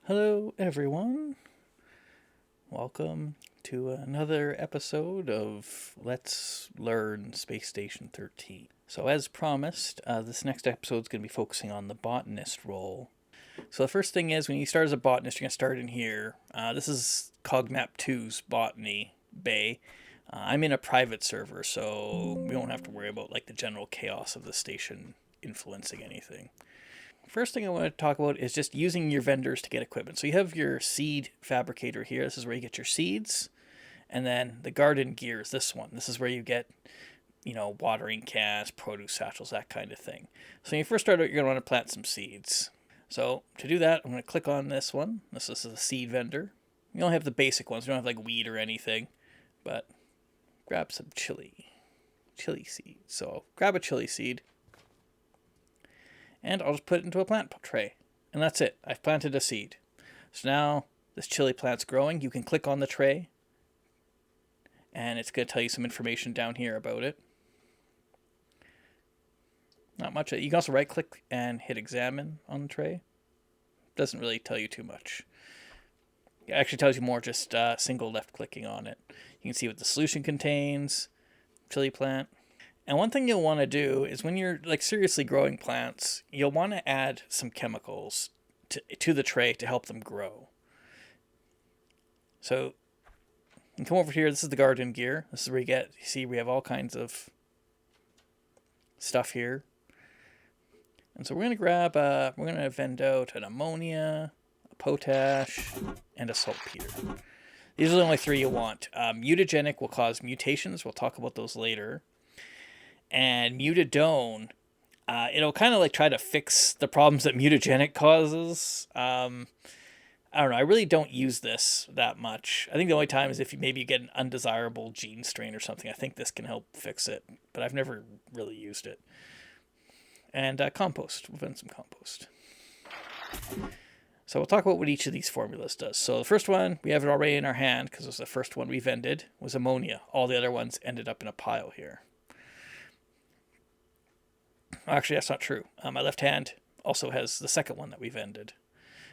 Hello, everyone. Welcome to another episode of Let's Learn Space Station 13. So, as promised, this next episode is going to be focusing on the botanist role. So, the first thing is when you start as a botanist, you're going to start in here. This is Cognap 2's Botany Bay. I'm in a private server, so we won't have to worry about like the general chaos of the station influencing anything. First thing I want to talk about is just using your vendors to get equipment. So you have your seed fabricator here. This is where you get your seeds. And then the garden gear is this one. This is where you get, watering cans, produce satchels, that kind of thing. So when you first start out, you're going to want to plant some seeds. So to do that, I'm going to click on this one. This is a seed vendor. You don't have the basic ones. You don't have like wheat or anything. But grab some chili seed. So grab a chili seed. And I'll just put it into a plant tray. And that's it. I've planted a seed. So now this chili plant's growing. You can click on the tray. And it's going to tell you some information down here about it. Not much. You can also right click and hit examine on the tray. Doesn't really tell you too much. It actually tells you more just single left clicking on it. You can see what the solution contains. Chili plant. And one thing you'll want to do is when you're like seriously growing plants, you'll want to add some chemicals to the tray to help them grow. So you come over here. This is the garden gear. This is where you see we have all kinds of stuff here. And so we're going to vend out an ammonia, a potash, and a saltpeter. These are the only three you want. Mutagenic will cause mutations. We'll talk about those later. And mutadone, it'll kind of like try to fix the problems that mutagenic causes. I don't know. I really don't use this that much. I think the only time is if you get an undesirable gene strain or something. I think this can help fix it, but I've never really used it. And compost. We'll vend some compost. So we'll talk about what each of these formulas does. So the first one, we have it already in our hand because it was the first one we vended, was ammonia. All the other ones ended up in a pile here. Actually, that's not true. My left hand also has the second one that we vended.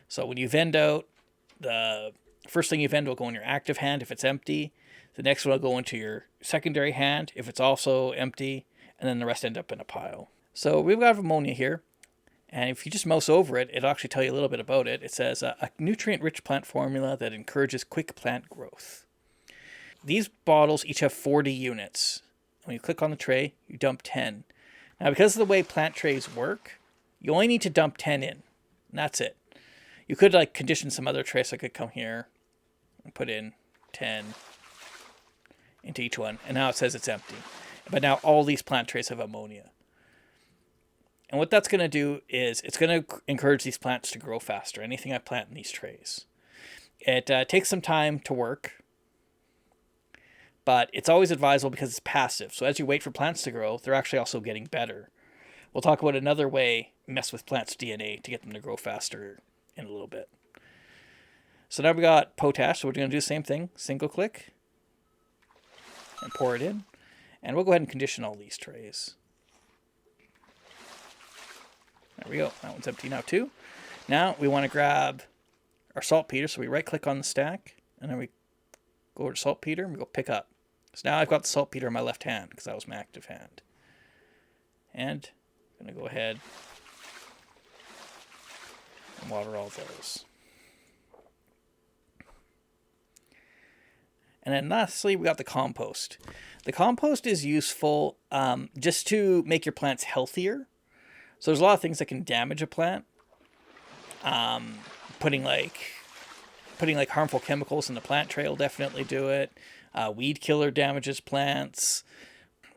So when you vend out, the first thing you vend will go in your active hand if it's empty. The next one will go into your secondary hand if it's also empty. And then the rest end up in a pile. So we've got ammonia here. And if you just mouse over it, it'll actually tell you a little bit about it. It says a nutrient-rich plant formula that encourages quick plant growth. These bottles each have 40 units. When you click on the tray, you dump 10. Now, because of the way plant trays work, you only need to dump 10 in. And that's it. You could like condition some other trays. So I could come here and put in 10 into each one. And now it says it's empty. But now all these plant trays have ammonia. And what that's going to do is it's going to encourage these plants to grow faster. Anything I plant in these trays. It takes some time to work. But it's always advisable because it's passive. So as you wait for plants to grow, they're actually also getting better. We'll talk about another way mess with plants' DNA to get them to grow faster in a little bit. So now we got potash. So we're going to do the same thing. Single click. And pour it in. And we'll go ahead and condition all these trays. There we go. That one's empty now too. Now we want to grab our saltpeter. So we right click on the stack. And then we go over to saltpeter and we go pick up. So now I've got the saltpeter in my left hand because that was my active hand. And I'm going to go ahead and water all those. And then lastly, we got the compost. The compost is useful just to make your plants healthier. So there's a lot of things that can damage a plant. Putting harmful chemicals in the plant tray will definitely do it. Weed killer damages plants.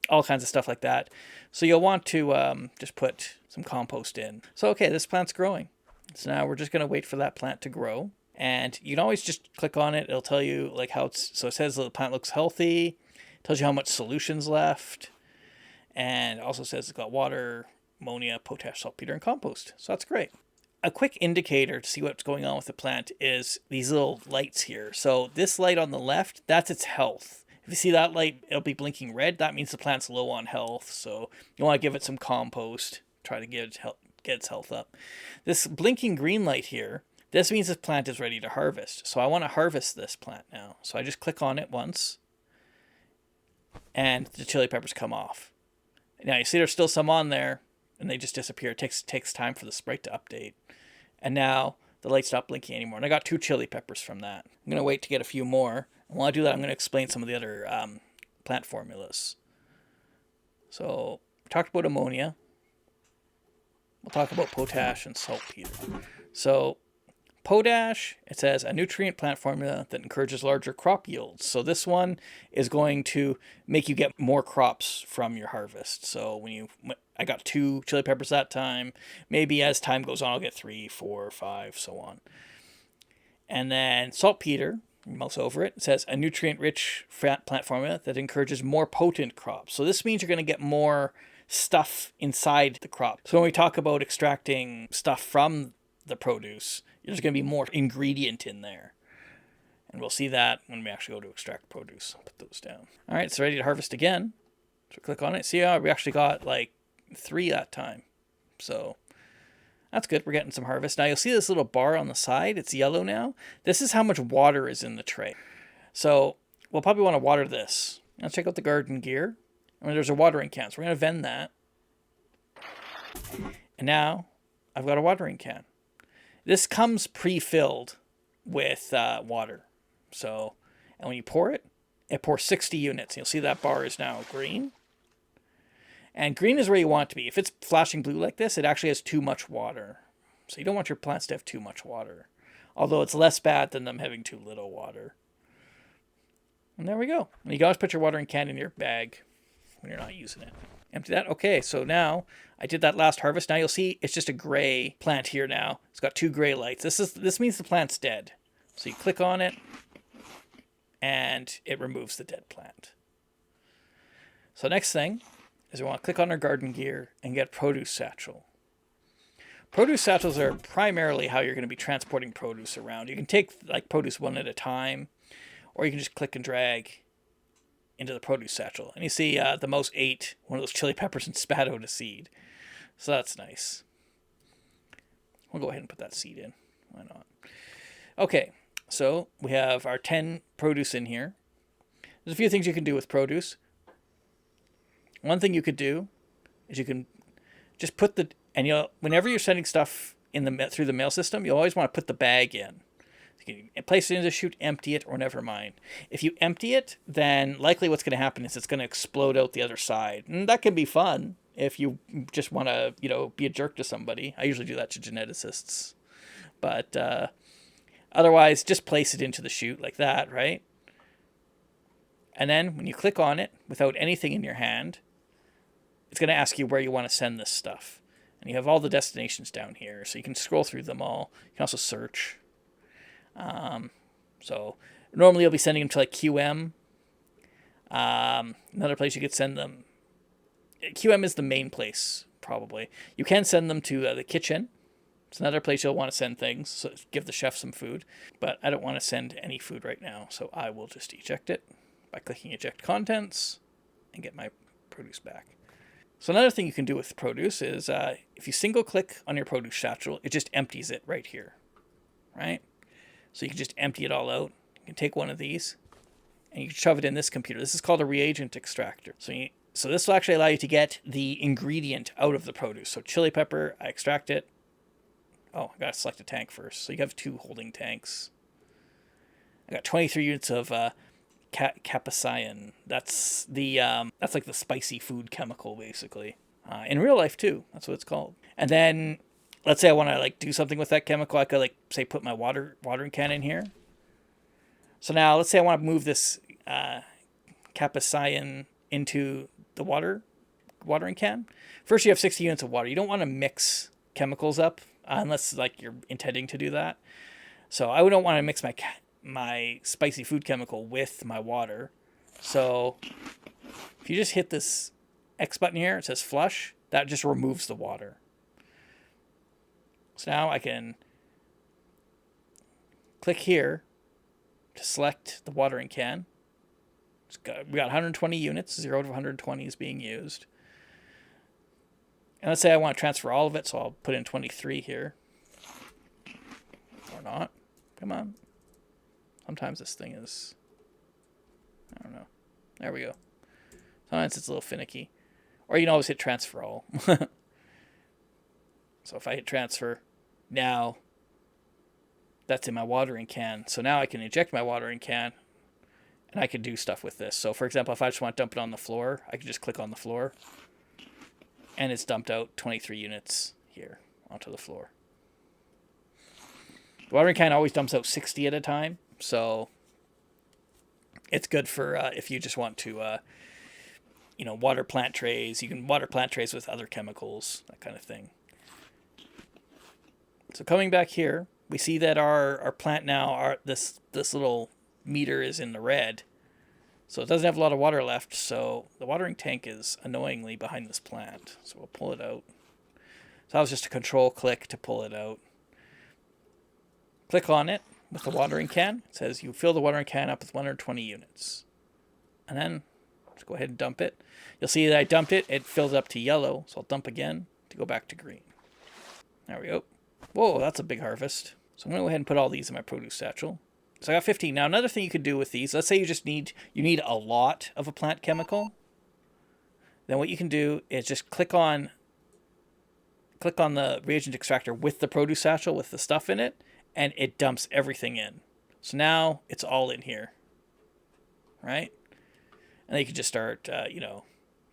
All kinds of stuff like that. So you'll want to just put some compost in. So okay, this plant's growing. So now we're just going to wait for that plant to grow. And you can always just click on it. It'll tell you like how it's... So it says the plant looks healthy. It tells you how much solution's left. And it also says it's got water, ammonia, potash, saltpeter, and compost. So that's great. A quick indicator to see what's going on with the plant is these little lights here. So this light on the left, that's its health. If you see that light, it'll be blinking red. That means the plant's low on health. So you want to give it some compost. Try to get its health up. This blinking green light here, This means this plant is ready to harvest. So I want to harvest this plant now. So I just click on it once, and the chili peppers come off. Now you see there's still some on there, and they just disappear. It takes time for the sprite to update. And now the light's not blinking anymore. And I got 2 chili peppers from that. I'm going to wait to get a few more. And while I do that, I'm going to explain some of the other plant formulas. So we talked about ammonia. We'll talk about potash and saltpeter. So potash, it says a nutrient plant formula that encourages larger crop yields. So this one is going to make you get more crops from your harvest. So I got 2 chili peppers that time. Maybe as time goes on, I'll get 3, 4, 5, so on. And then saltpeter, mouse over it, it says a nutrient-rich plant formula that encourages more potent crops. So this means you're going to get more stuff inside the crop. So when we talk about extracting stuff from the produce, there's going to be more ingredient in there. And we'll see that when we actually go to extract produce. I'll put those down. All right, it's ready to harvest again. So click on it. See how we actually got like 3 that time. So that's good. We're getting some harvest. Now you'll see this little bar on the side. It's yellow now. This is how much water is in the tray. So we'll probably want to water this. Let's check out the garden gear. There's a watering can. So we're going to vend that. And now I've got a watering can. This comes pre-filled with water. So, and when you pour it, it pours 60 units. You'll see that bar is now green. And green is where you want it to be. If it's flashing blue like this, it actually has too much water. So you don't want your plants to have too much water. Although it's less bad than them having too little water. And there we go. And you can always put your watering can in your bag when you're not using it. Empty that. Okay, so now I did that last harvest. Now you'll see it's just a gray plant here now. It's got 2 gray lights. This means the plant's dead. So you click on it, and it removes the dead plant. So next thing is we want to click on our garden gear and get produce satchel. Produce satchels are primarily how you're going to be transporting produce around. You can take like produce one at a time, or you can just click and drag into the produce satchel. And you see the mouse ate one of those chili peppers and spat out a seed. So that's nice. We'll go ahead and put that seed in. Why not? Okay, so we have our 10 produce in here. There's a few things you can do with produce. One thing you could do is you can just put whenever you're sending stuff through the mail system, you always want to put the bag in. You can place it in the chute, empty it, or never mind. If you empty it, then likely what's going to happen is it's going to explode out the other side. And that can be fun if you just want to, be a jerk to somebody. I usually do that to geneticists. But otherwise, just place it into the chute like that, right? And then when you click on it without anything in your hand, it's going to ask you where you want to send this stuff. And you have all the destinations down here, so you can scroll through them all. You can also search. So normally you'll be sending them to like QM. Another place you could send them. QM is the main place, probably. You can send them to the kitchen. It's another place you'll want to send things. So give the chef some food. But I don't want to send any food right now. So I will just eject it by clicking eject contents and get my produce back. So another thing you can do with produce is if you single click on your produce satchel, it just empties it right here, right? So you can just empty it all out. You can take one of these and you can shove it in this computer. This is called a reagent extractor. So this will actually allow you to get the ingredient out of the produce. So chili pepper, I extract it. Oh, I got to select a tank first. So you have 2 holding tanks. I got 23 units of capsaicin. That's like the spicy food chemical, basically. In real life too. That's what it's called. And then let's say I want to do something with that chemical. I could say put my watering can in here. So now let's say I want to move this capsaicin into the watering can. First, you have 60 units of water. You don't want to mix chemicals up unless you're intending to do that. So I don't want to mix my spicy food chemical with my water. So if you just hit this X button here, it says flush. That just removes the water. So now I can click here to select the watering can. We got 120 units, 0 to 120 is being used. And let's say I want to transfer all of it, so I'll put in 23 here. Or not. Come on. Sometimes this thing is... I don't know. There we go. Sometimes it's a little finicky. Or you can always hit transfer all. So if I hit transfer, now that's in my watering can. So now I can eject my watering can and I can do stuff with this. So for example, if I just want to dump it on the floor, I can just click on the floor and it's dumped out 23 units here onto the floor. The watering can always dumps out 60 at a time. So it's good for if you just want to, water plant trays. You can water plant trays with other chemicals, that kind of thing. So coming back here, we see that our plant now, this little meter is in the red. So it doesn't have a lot of water left. So the watering tank is annoyingly behind this plant. So we'll pull it out. So that was just a control click to pull it out. Click on it with the watering can. It says you fill the watering can up with 120 units. And then just go ahead and dump it. You'll see that I dumped it. It fills up to yellow. So I'll dump again to go back to green. There we go. Whoa, that's a big harvest. So I'm going to go ahead and put all these in my produce satchel. So I got 15. Now another thing you could do with these, let's say you just need a lot of a plant chemical. Then what you can do is just click on the reagent extractor with the produce satchel with the stuff in it, and it dumps everything in. So now it's all in here, right? And then you can just start,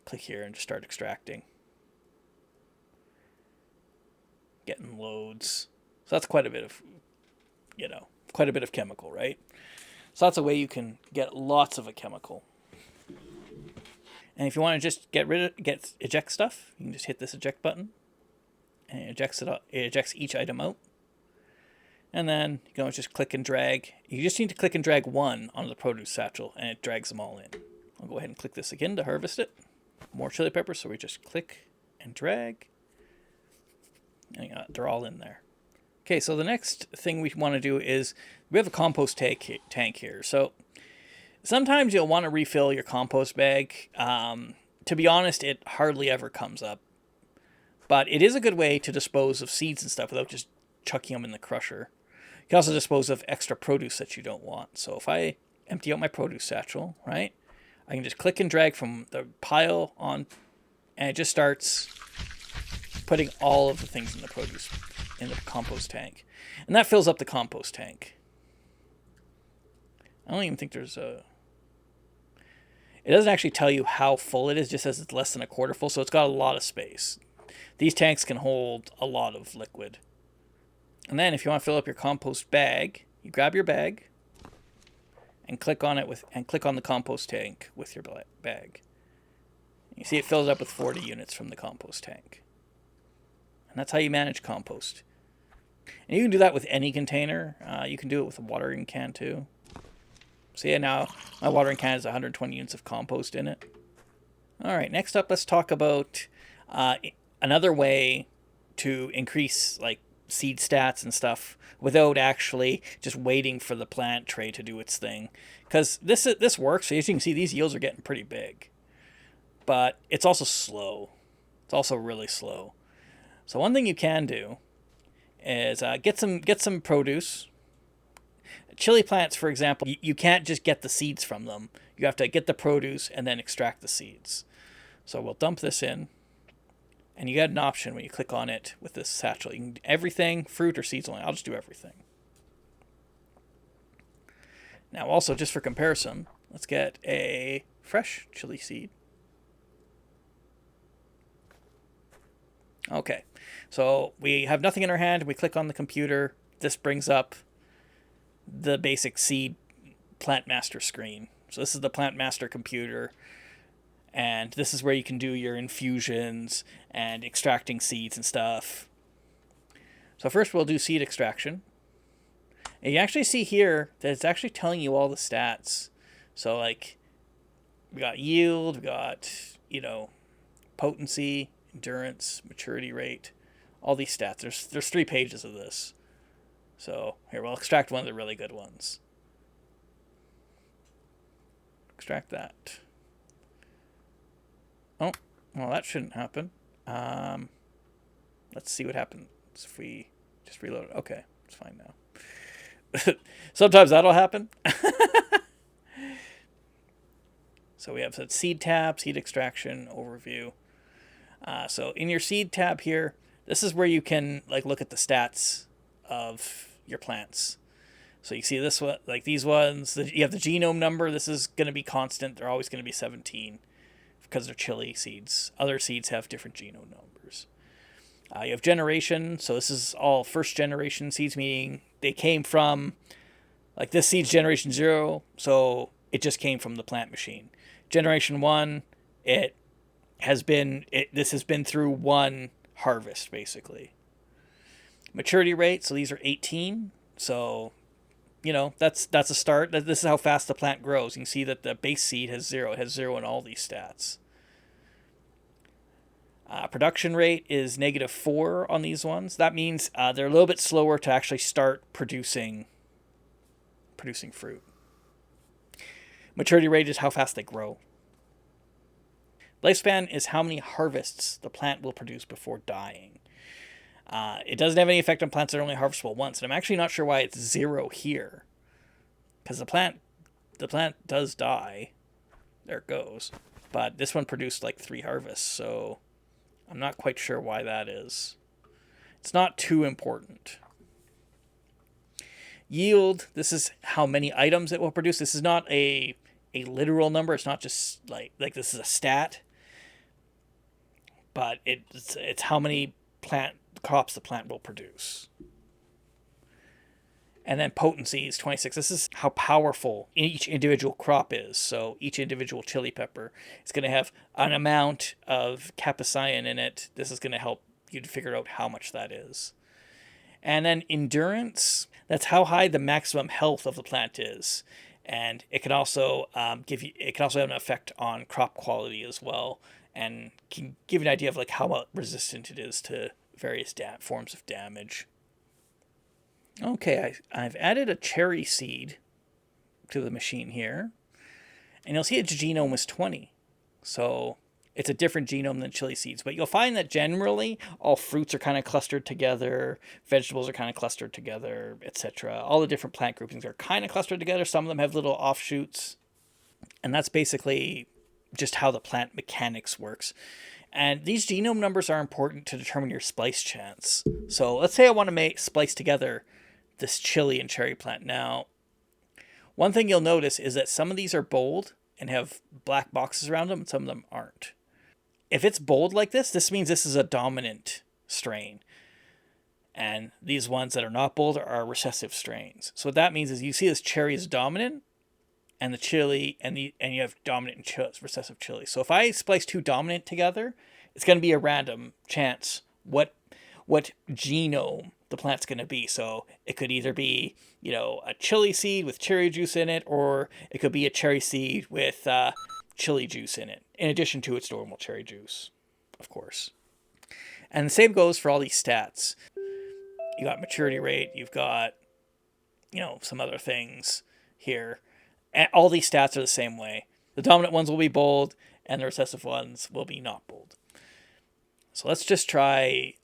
click here and just start extracting. Getting loads. So that's quite a bit of chemical, right? So that's a way you can get lots of a chemical. And if you want to just eject stuff, you can just hit this eject button and it ejects each item out. And then you can always just click and drag. You just need to click and drag one on the produce satchel and it drags them all in. I'll go ahead and click this again to harvest it. More chili peppers, so we just click and drag. And they're all in there. Okay, so the next thing we want to do is we have a compost tank here. So sometimes you'll want to refill your compost bag. To be honest, it hardly ever comes up. But it is a good way to dispose of seeds and stuff without just chucking them in the crusher. You can also dispose of extra produce that you don't want. So if I empty out my produce satchel, right, I can just click and drag from the pile on, and it just starts putting all of the things in the compost tank. And that fills up the compost tank. I don't even think there's a... It doesn't actually tell you how full it is, just says it's less than a quarter full, so it's got a lot of space. These tanks can hold a lot of liquid. And then if you want to fill up your compost bag, you grab your bag and click on the compost tank with your bag. You see it fills up with 40 units from the compost tank. And that's how you manage compost. And you can do that with any container. You can do it with a watering can too. So yeah, now my watering can has 120 units of compost in it. All right, next up, let's talk about another way to increase seed stats and stuff without actually just waiting for the plant tray to do its thing. Because this works. As you can see, these yields are getting pretty big. But it's also slow. It's also really slow. So one thing you can do is get some produce. Chili plants, for example, you can't just get the seeds from them. You have to get the produce and then extract the seeds. So we'll dump this in. And you get an option when you click on it with this satchel. You can do everything, fruit or seeds only. I'll just do everything. Now also, just for comparison, let's get a fresh chili seed. Okay, so we have nothing in our hand. We click on the computer. This brings up the basic seed plant master screen. So this is the plant master computer. And this is where you can do your infusions and extracting seeds and stuff. So first we'll do seed extraction. And you actually see here that it's actually telling you all the stats. So we got yield, we got, potency, endurance, maturity rate, all these stats. There's 3 pages of this. So here, we'll extract one of the really good ones. Extract that. Oh, well, that shouldn't happen. Let's see what happens if we just reload it. Okay, it's fine now. sometimes that'll happen. So we have the seed tab, seed extraction, overview. So in your seed tab here, this is where you can like look at the stats of your plants. So you see this one, like these ones, you have the genome number. This is going to be constant. They're always going to be 17 because they're chili seeds. Other seeds have different genome numbers. You have generation. So this is all first generation seeds, meaning they came from, like this seed's generation 0. So it just came from the plant machine. Generation 1, this has been through one harvest basically. Maturity rate. So these are 18. So that's a start. This is how fast the plant grows. You can see that the base seed has 0. It has 0 in all these stats. Production rate is -4 on these ones. That means they're a little bit slower to actually start producing fruit. Maturity rate is how fast they grow. Lifespan is how many harvests the plant will produce before dying. It doesn't have any effect on plants that are only harvestable once, and I'm actually not sure why it's 0 here, because the plant does die. There it goes. But this one produced like 3 harvests, so I'm not quite sure why that is. It's not too important. Yield, this is how many items it will produce. This is not a literal number. It's not just like this is a stat, but it's how many crops the plant will produce. And then potency is 26. This is how powerful each individual crop is. So each individual chili pepper is going to have an amount of capsaicin in it. This is going to help you to figure out how much that is. And then endurance, that's how high the maximum health of the plant is. And it can also have an effect on crop quality as well, and can give you an idea of like how resistant it is to various forms of damage. Okay, I've added a cherry seed to the machine here, and you'll see its genome is 20. So it's a different genome than chili seeds, but you'll find that generally all fruits are kind of clustered together, vegetables are kind of clustered together, etc. All the different plant groupings are kind of clustered together. Some of them have little offshoots, and that's basically just how the plant mechanics works. And these genome numbers are important to determine your splice chance. So let's say I want to splice together this chili and cherry plant. Now, one thing you'll notice is that some of these are bold and have black boxes around them, and some of them aren't. If it's bold like this means this is a dominant strain. And these ones that are not bold are recessive strains. So what that means is you see this cherry is dominant, and the chili, and you have dominant and recessive chili. So if I splice 2 dominant together, it's going to be a random chance what genome the plant's going to be. So it could either be, a chili seed with cherry juice in it, or it could be a cherry seed with chili juice in it, in addition to its normal cherry juice, of course. And the same goes for all these stats. You got maturity rate, you've got, some other things here. And all these stats are the same way. The dominant ones will be bold, and the recessive ones will be not bold. So let's just try,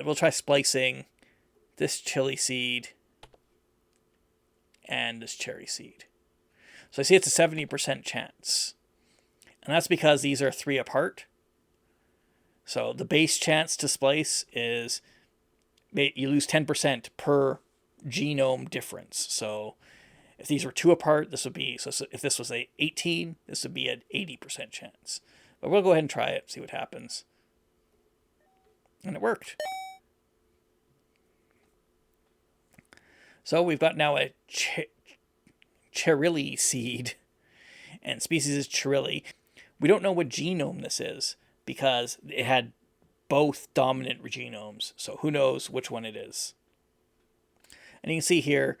we'll try splicing this chili seed and this cherry seed. So I see it's a 70% chance. And that's because these are 3 apart. So the base chance to splice is you lose 10% per genome difference. So if these were 2 apart, this would be, so if this was 18, this would be an 80% chance. But we'll go ahead and try it, see what happens. And it worked. So we've got now a cherry seed, and species is cherry. We don't know what genome this is because it had both dominant genomes, so who knows which one it is. And you can see here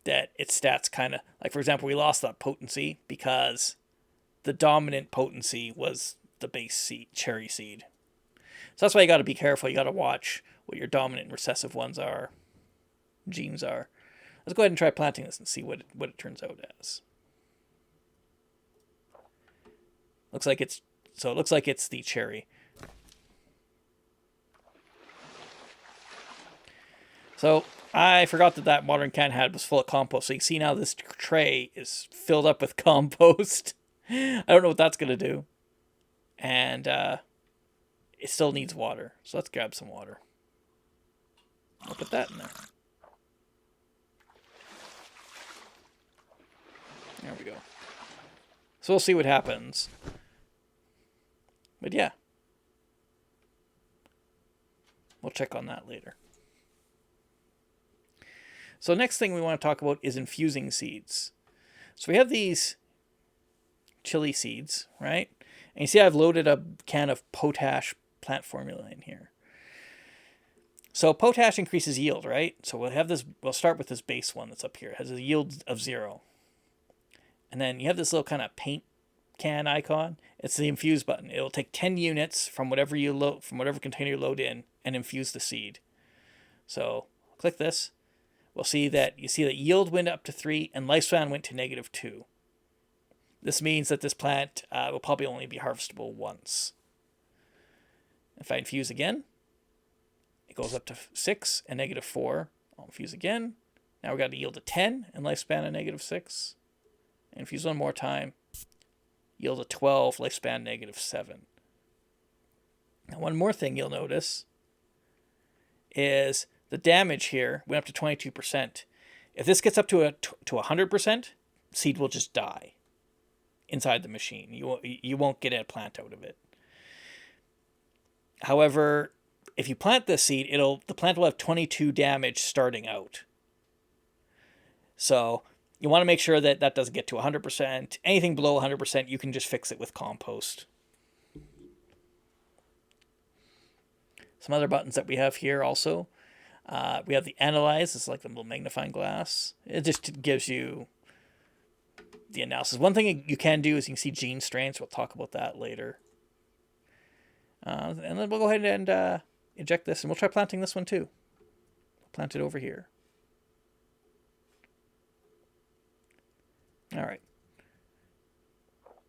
that its stats kind of, like for example, we lost that potency because the dominant potency was the base seed, cherry seed. So that's why you got to be careful. You got to watch what your dominant and recessive genes are. Let's go ahead and try planting this and see what it turns out as. It looks like it's the cherry. So I forgot that watering can was full of compost. So you can see now this tray is filled up with compost. I don't know what that's going to do. And it still needs water. So let's grab some water. I'll put that in there. There we go. So we'll see what happens. But yeah. We'll check on that later. So next thing we want to talk about is infusing seeds. So we have these chili seeds, right? And you see I've loaded a can of potash plant formula in here. So potash increases yield, right? So we'll start with this base one that's up here. It has a yield of 0. And then you have this little kind of paint can icon. It's the infuse button. It'll take 10 units from whatever container you load in and infuse the seed. So click this. We'll see that yield went up to 3 and lifespan went to -2. This means that this plant will probably only be harvestable once. If I infuse again, it goes up to 6 and -4. I'll infuse again. Now we've got a yield of 10 and lifespan of -6. Infuse one more time. Yield of 12, lifespan -7. Now one more thing you'll notice is the damage here went up to 22%. If this gets up to 100%, seed will just die inside the machine. You won't get a plant out of it. However, if you plant this seed, the plant will have 22 damage starting out. So you want to make sure that doesn't get to 100%. Anything below 100%, you can just fix it with compost. Some other buttons that we have here also. We have the analyze. It's like the little magnifying glass. It just gives you the analysis. One thing you can do is you can see gene strains. We'll talk about that later. And then we'll go ahead and eject this, and we'll try planting this one too. Plant it over here. All right.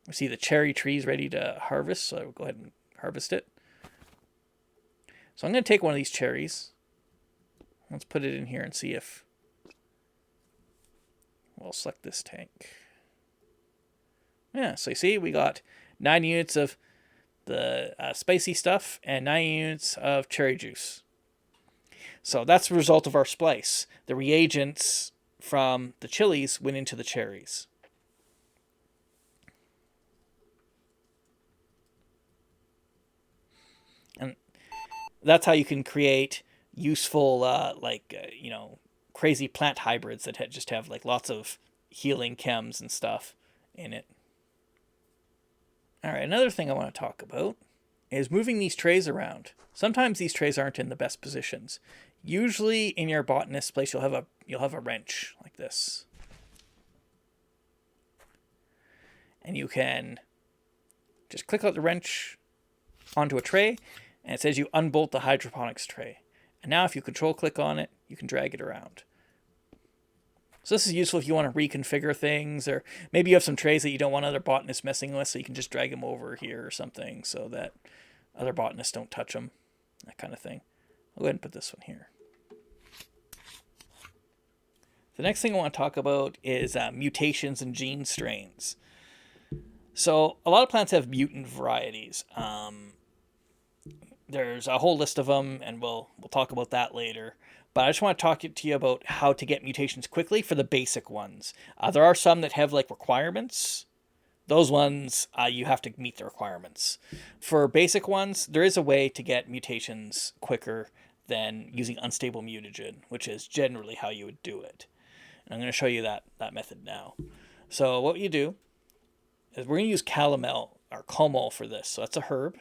We see the cherry trees ready to harvest, so we'll go ahead and harvest it. So I'm going to take one of these cherries. Let's put it in here and see if we'll select this tank. Yeah, so you see we got 9 units of the spicy stuff and 9 units of cherry juice. So that's the result of our splice. The reagents from the chilies went into the cherries. And that's how you can create useful, crazy plant hybrids that just have like lots of healing chems and stuff in it. All right, another thing I want to talk about is moving these trays around. Sometimes these trays aren't in the best positions. Usually in your botanist place, you'll have a wrench like this. And you can just click out the wrench onto a tray, and it says you unbolt the hydroponics tray. And now if you control click on it, you can drag it around. So this is useful if you want to reconfigure things, or maybe you have some trays that you don't want other botanists messing with, so you can just drag them over here or something so that other botanists don't touch them, that kind of thing. I'll go ahead and put this one here. The next thing I want to talk about is mutations and gene strains. So a lot of plants have mutant varieties. There's a whole list of them, and we'll talk about that later. But I just want to talk to you about how to get mutations quickly for the basic ones. There are some that have like requirements. Those ones, you have to meet the requirements. For basic ones, there is a way to get mutations quicker than using unstable mutagen, which is generally how you would do it. And I'm going to show you that method now. So what you do is we're going to use calomel or comol for this. So that's a herb.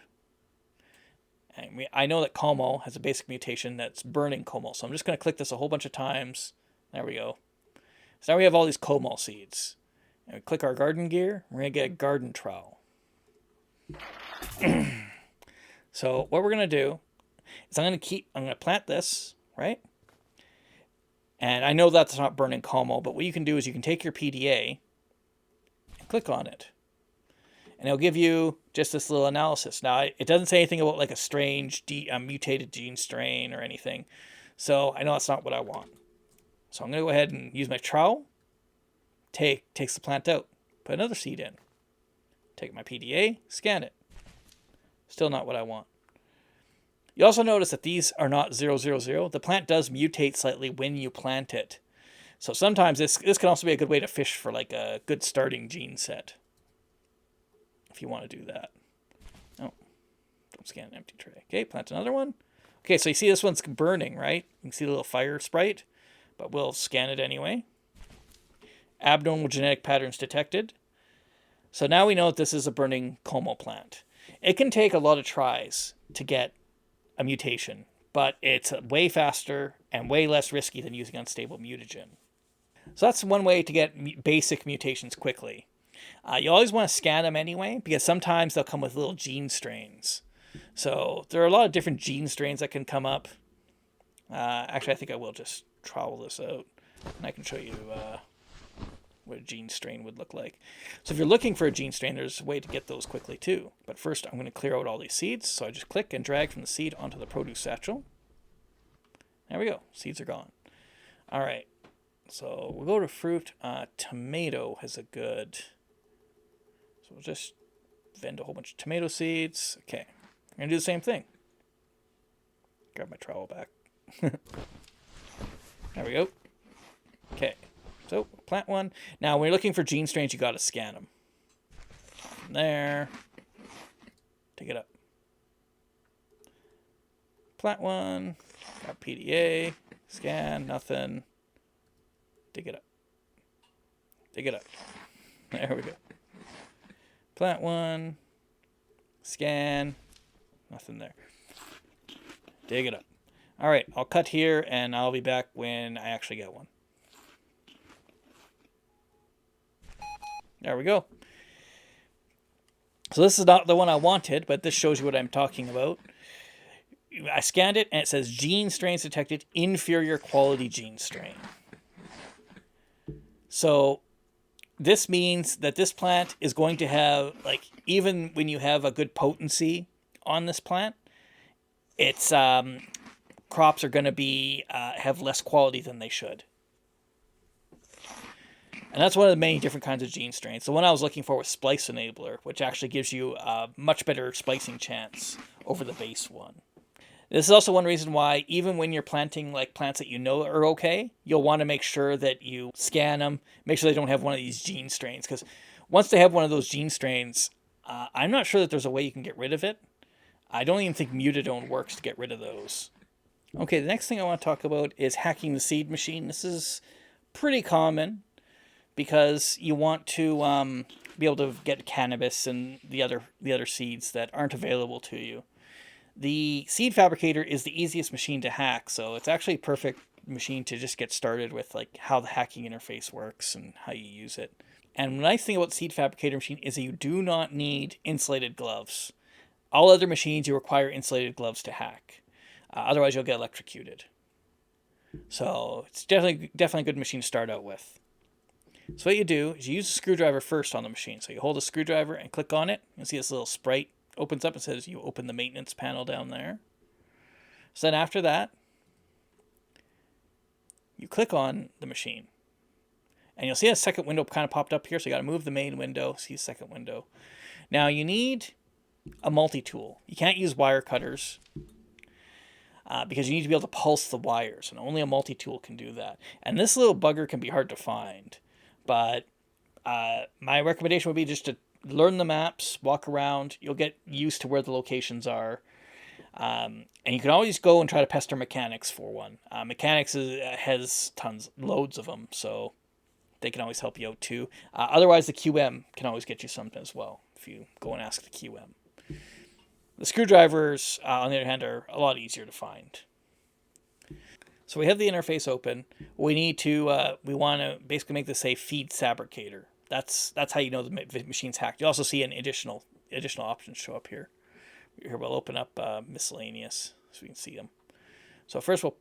And I know that comol has a basic mutation that's burning comol. So I'm just going to click this a whole bunch of times. There we go. So now we have all these comol seeds. And we click our garden gear. We're going to get a garden trowel. So what we're going to do is I'm going to plant this, right? And I know that's not burning comol, but what you can do is you can take your PDA and click on it. And it'll give you just this little analysis. Now, it doesn't say anything about like a strange mutated gene strain or anything. So I know that's not what I want. So I'm going to go ahead and use my trowel. Takes the plant out. Put another seed in. Take my PDA, scan it. Still not what I want. You also notice that these are not 000. The plant does mutate slightly when you plant it. So sometimes this can also be a good way to fish for like a good starting gene set. If you want to do that. Oh, don't scan an empty tray. Okay, plant another one. Okay, so you see this one's burning, right? You can see the little fire sprite, but we'll scan it anyway. Abnormal genetic patterns detected. So now we know that this is a burning como plant. It can take a lot of tries to get a mutation, but it's way faster and way less risky than using unstable mutagen. So that's one way to get basic mutations quickly. You always want to scan them anyway, because sometimes they'll come with little gene strains. So there are a lot of different gene strains that can come up. Actually, I think I will just trowel this out, and I can show you what a gene strain would look like. So if you're looking for a gene strain, there's a way to get those quickly too. But first, I'm going to clear out all these seeds. So I just click and drag from the seed onto the produce satchel. There we go. Seeds are gone. All right. So we'll go to fruit. Tomato has a good... So we'll just vend a whole bunch of tomato seeds. Okay. I'm going to do the same thing. Grab my trowel back. There we go. Okay. So, plant one. Now, when you're looking for gene strains, you got to scan them. From there. Take it up. Plant one. Got PDA. Scan. Nothing. Dig it up. Dig it up. There we go. Plant one. Scan. Nothing there. Dig it up. All right, I'll cut here, and I'll be back when I actually get one. There we go. So this is not the one I wanted, but this shows you what I'm talking about. I scanned it, and it says gene strains detected, inferior quality gene strain. So this means that this plant is going to have, like, even when you have a good potency on this plant, its crops are going to be have less quality than they should. And that's one of the many different kinds of gene strains. The one I was looking for was Splice Enabler, which actually gives you a much better splicing chance over the base one. This is also one reason why, even when you're planting like plants that you know are okay, you'll want to make sure that you scan them, make sure they don't have one of these gene strains. Because once they have one of those gene strains, I'm not sure that there's a way you can get rid of it. I don't even think Mutadone works to get rid of those. Okay, the next thing I want to talk about is hacking the seed machine. This is pretty common, because you want to be able to get cannabis and the other seeds that aren't available to you. The seed fabricator is the easiest machine to hack, so it's actually a perfect machine to just get started with, like how the hacking interface works and how you use it. And the nice thing about the seed fabricator machine is that you do not need insulated gloves. All other machines you require insulated gloves to hack. Otherwise you'll get electrocuted. So it's definitely a good machine to start out with. So what you do is you use a screwdriver first on the machine. So you hold a screwdriver and click on it. You'll see this little sprite opens up and says you open the maintenance panel down there. So then after that, you click on the machine. And you'll see a second window kind of popped up here. So you got to move the main window, see the second window. Now you need a multi-tool. You can't use wire cutters because you need to be able to pulse the wires. And only a multi-tool can do that. And this little bugger can be hard to find. But my recommendation would be just to learn the maps, walk around. You'll get used to where the locations are. And you can always go and try to pester mechanics for one. Mechanics has loads of them, so they can always help you out too. Otherwise, the QM can always get you something as well if you go and ask the QM. The screwdrivers, on the other hand, are a lot easier to find. So we have the interface open. We need to, we want to basically make this say feed fabricator. That's how you know the machine's hacked. You also see an additional options show up here. Here we'll open up miscellaneous so we can see them. So first we'll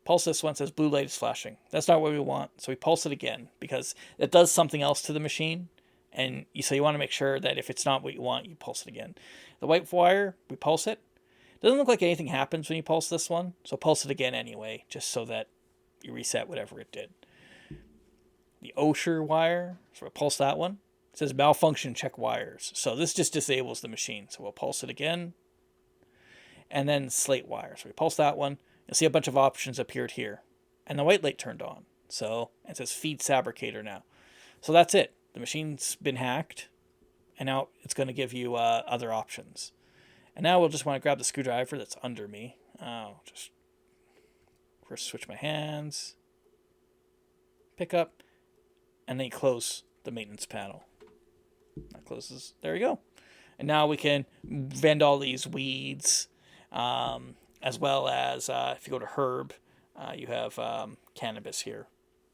pulse this one. It says blue light is flashing. That's not what we want. So we pulse it again because it does something else to the machine. And so you want to make sure that if it's not what you want, you pulse it again. The white wire, we pulse it. Doesn't look like anything happens when you pulse this one, so pulse it again anyway, just so that you reset whatever it did. The Osher wire, so we'll pulse that one. It says malfunction, check wires. So this just disables the machine. So we'll pulse it again. And then slate wire. So we pulse that one. You'll see a bunch of options appeared here. And the white light turned on. So it says feed fabricator now. So that's it. The machine's been hacked. And now it's going to give you other options. And now we'll just want to grab the screwdriver that's under me. I'll just first switch my hands. Pick up. And then you close the maintenance panel. That closes. There you go. And now we can vend all these weeds, as well as if you go to herb, you have cannabis here,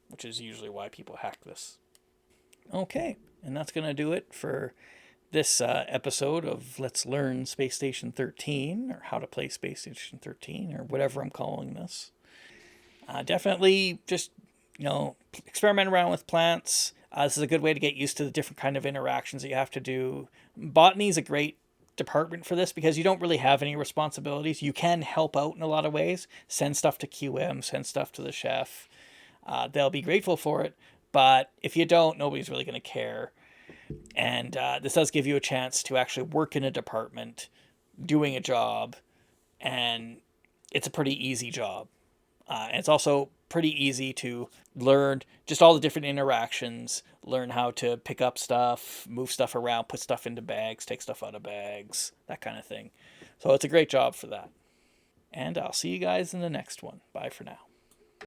which is usually why people hack this. Okay, and that's going to do it for this episode of Let's Learn Space Station 13, or How to Play Space Station 13, or whatever I'm calling this. Definitely just, experiment around with plants. This is a good way to get used to the different kind of interactions that you have to do. Botany is a great department for this because you don't really have any responsibilities. You can help out in a lot of ways. Send stuff to QM, send stuff to the chef. They'll be grateful for it. But if you don't, nobody's really going to care. And this does give you a chance to actually work in a department, doing a job. And it's a pretty easy job. And it's also pretty easy to learn just all the different interactions, learn how to pick up stuff, move stuff around, put stuff into bags, take stuff out of bags, that kind of thing. So it's a great job for that. And I'll see you guys in the next one. Bye for now.